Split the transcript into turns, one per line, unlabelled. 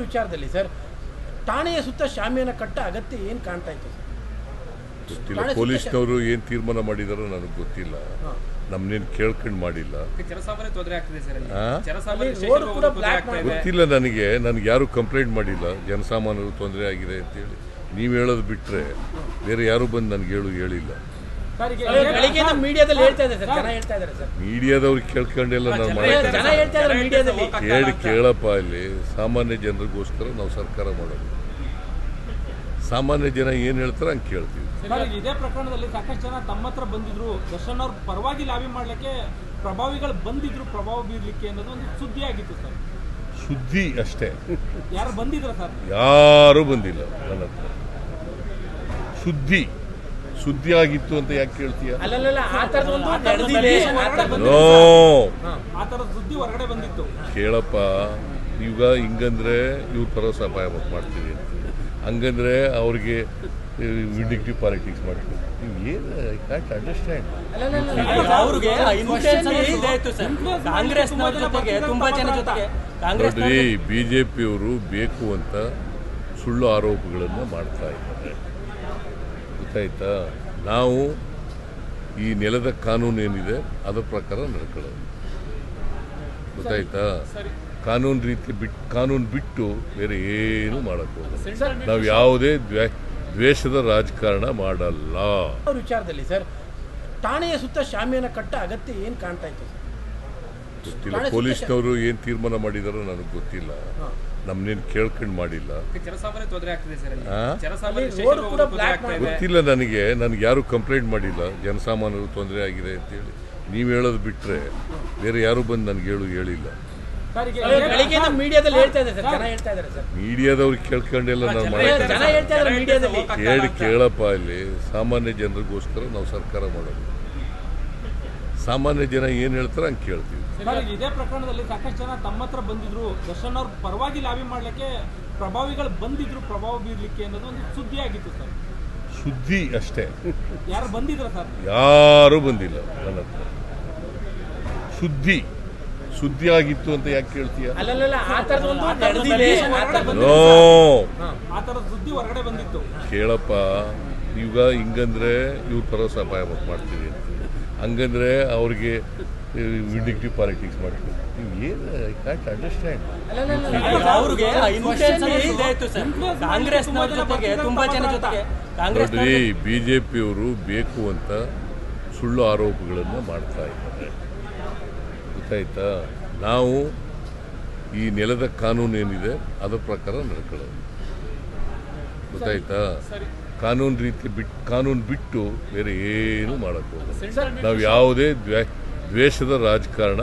ವಿಚಾರದಲ್ಲಿ ಸರ್ ಠಾಣೆಯ ಸುತ್ತ ಶಾಮಿಯಾನ ಕಟ್ಟ ಅಗತ್ಯ ಏನು ಕಾಣ್ತಾ ಇತ್ತು ಸರ್?
ಗೊತ್ತಿಲ್ಲ, ಪೊಲೀಸ್ನವರು ಏನು ತೀರ್ಮಾನ ಮಾಡಿದಾರೋ ನನಗೆ ಗೊತ್ತಿಲ್ಲ, ನಮ್ಮನ್ನೇನು ಕೇಳ್ಕೊಂಡು ಮಾಡಿಲ್ಲ, ಗೊತ್ತಿಲ್ಲ ನನಗೆ ಯಾರು ಕಂಪ್ಲೇಂಟ್ ಮಾಡಿಲ್ಲ ಜನಸಾಮಾನ್ಯರು ತೊಂದರೆ ಆಗಿದೆ ಅಂತೇಳಿ. ನೀವು ಹೇಳೋದು ಬಿಟ್ಟರೆ ಬೇರೆ ಯಾರು ಬಂದು ನನಗೆ ಹೇಳಿಲ್ಲ. ಮೀಡಿಯಾದವ್ರಿಗೆ ಕೇಳ್ಕೊಂಡೆಲ್ಲ ನಾವು ಕೇಳಪ್ಪ, ಇಲ್ಲಿ ಸಾಮಾನ್ಯ ಜನರಿಗೋಸ್ಕರ ನಾವು ಸರ್ಕಾರ ಮಾಡೋದು. ಸಾಮಾನ್ಯ ಜನ ಏನು ಹೇಳ್ತಾರೆ ಹಂಗೆ ಕೇಳ್ತೀವಿ.
ಇದೇ ಪ್ರಕರಣದಲ್ಲಿ ಸಾಕಷ್ಟು ಜನ ತಮ್ಮ ಹತ್ರ ಬಂದಿದ್ರು, ದರ್ಶನ್ ಅವ್ರ ಪರವಾಗಿ ಲಾಬಿ ಮಾಡ್ಲಿಕ್ಕೆ ಪ್ರಭಾವಿಗಳು ಬಂದಿದ್ರು, ಪ್ರಭಾವ ಬೀರ್ಲಿಕ್ಕೆ ಅನ್ನೋದು ಒಂದು ಸುದ್ದಿ ಆಗಿತ್ತು ಸರ್.
ಸುದ್ದಿ ಅಷ್ಟೇ,
ಯಾರು ಬಂದಿದ್ರ ಸರ್?
ಯಾರು ಬಂದಿಲ್ಲ ನನ್ನ ಹತ್ರ. ಸುದ್ದಿ ಆಗಿತ್ತು ಅಂತ ಯಾಕೆ ಕೇಳ್ತೀಯ?
ಸುದ್ದಿ ಹೊರಗಡೆ ಬಂದಿತ್ತು.
ಕೇಳಪ್ಪ, ಈಗ ಹಿಂಗಂದ್ರೆ ಇವ್ರ ಭರೋಸಾ ಅಪಾಯ ಮಾಡ್ತೀವಿ ಅಂತ, ಹಂಗಂದ್ರೆ ಅವ್ರಿಗೆ ವಿಂಡಿಕ್ಟಿವ್ ಪಾಲಿಟಿಕ್ಸ್ ಮಾಡ್ತೀವಿ. ನೀವು ಏನು ಐ ಕ್ಯಾಂಟ್ ಅಂಡರ್ಸ್ಟ್ಯಾಂಡ್. ನೋಡ್ರಿ, ಬಿಜೆಪಿಯವರು ಬೇಕು ಅಂತ ಸುಳ್ಳು ಆರೋಪಗಳನ್ನು ಮಾಡ್ತಾ ಇದ್ದಾರೆ, ಗೊತ್ತಾಯ್ತಾ? ನಾವು ಈ ನೆಲದ ಕಾನೂನು ಏನಿದೆ ಅದರ ಪ್ರಕಾರ ನಡ್ಕೊಳ್ಳೋದು, ಗೊತ್ತಾಯ್ತಾ? ಕಾನೂನು ಬಿಟ್ಟು ಬೇರೆ ಏನು ಮಾಡಕ್ಕೆ ಹೋಗಲ್ಲ. ನಾವು ಯಾವುದೇ ದ್ವೇಷದ ರಾಜಕಾರಣ ಮಾಡಲ್ಲ.
ವಿಚಾರದಲ್ಲಿ ಸರ್ ಠಾಣೆಯ ಸುತ್ತ ಶಾಮಿಯಾನ ಕಟ್ಟ ಅಗತ್ಯ ಏನು ಕಾಣ್ತಾ ಇತ್ತು ಸರ್?
ಗೊತ್ತಿಲ್ಲ, ಪೊಲೀಸ್ನವರು ಏನು ತೀರ್ಮಾನ ಮಾಡಿದಾರೋ ನನಗೆ ಗೊತ್ತಿಲ್ಲ, ನಮ್ಮನ್ನೇನು ಕೇಳ್ಕೊಂಡು ಮಾಡಿಲ್ಲ, ಗೊತ್ತಿಲ್ಲ ನನಗೆ ಯಾರು ಕಂಪ್ಲೇಂಟ್ ಮಾಡಿಲ್ಲ ಜನಸಾಮಾನ್ಯರು ತೊಂದರೆ ಆಗಿದೆ ಅಂತೇಳಿ. ನೀವು ಹೇಳೋದು ಬಿಟ್ಟರೆ ಬೇರೆ ಯಾರು ಬಂದು ನನಗೆ ಹೇಳಿಲ್ಲ. ಮೀಡಿಯಾದವ್ರಿಗೆ ಕೇಳ್ಕೊಂಡೆಲ್ಲ ನಾವು ಕೇಳಪ್ಪ, ಇಲ್ಲಿ ಸಾಮಾನ್ಯ ಜನರಿಗೋಸ್ಕರ ನಾವು ಸರ್ಕಾರ ಮಾಡೋದು. ಸಾಮಾನ್ಯ ಜನ ಏನು ಹೇಳ್ತಾರೆ ಹಂಗೆ ಕೇಳ್ತೀವಿ.
ಇದೇ ಪ್ರಕರಣದಲ್ಲಿ ಸಾಕಷ್ಟು ಜನ ತಮ್ಮ ಹತ್ರ ಬಂದಿದ್ರು, ದರ್ಶನ್ ಅವ್ರ ಪರವಾಗಿ ಲಾಬಿ ಮಾಡ್ಲಿಕ್ಕೆ ಪ್ರಭಾವಿಗಳು ಬಂದಿದ್ರು, ಪ್ರಭಾವ ಬೀರ್ಲಿಕ್ಕೆ ಅನ್ನೋದು ಒಂದು ಸುದ್ದಿ ಆಗಿತ್ತು ಸರ್.
ಸುದ್ದಿ ಅಷ್ಟೇ,
ಯಾರು ಬಂದಿದ್ರ ಸರ್?
ಯಾರು ಬಂದಿಲ್ಲ ನನ್ನ ಹತ್ರ. ಸುದ್ದಿ ಆಗಿತ್ತು ಅಂತ ಯಾಕೆ ಕೇಳ್ತೀಯ?
ಸುದ್ದಿ ಹೊರಗಡೆ ಬಂದಿತ್ತು.
ಕೇಳಪ್ಪ, ಈಗ ಹಿಂಗಂದ್ರೆ ಇವ್ರ ಭರೋಸಾ ಅಪಾಯ ಮಾಡ್ತೀವಿ ಅಂತ, ಹಂಗಂದ್ರೆ ಅವ್ರಿಗೆ ವಿಂಡಿಕ್ಟಿವ್ ಪಾಲಿಟಿಕ್ಸ್ ಮಾಡ್ತೀವಿ. ನೀವು ಏನು ಐ ಕ್ಯಾಂಟ್ ಅಂಡರ್ಸ್ಟ್ಯಾಂಡ್. ನೋಡ್ರಿ, ಬಿಜೆಪಿಯವರು ಬೇಕು ಅಂತ ಸುಳ್ಳು ಆರೋಪಗಳನ್ನು ಮಾಡ್ತಾ ಇದ್ದಾರೆ, ಗೊತ್ತಾಯ್ತಾ? ನಾವು ಈ ನೆಲದ ಕಾನೂನು ಏನಿದೆ ಅದರ ಪ್ರಕಾರ ನಡ್ಕೊಳ್ಳೋದು, ಗೊತ್ತಾಯ್ತಾ? ಕಾನೂನು ಬಿಟ್ಟು ಬೇರೆ ಏನು ಮಾಡಕ್ಕೆ ಹೋಗಲ್ಲ. ನಾವು ಯಾವುದೇ ದ್ವೇಷದ ರಾಜಕಾರಣ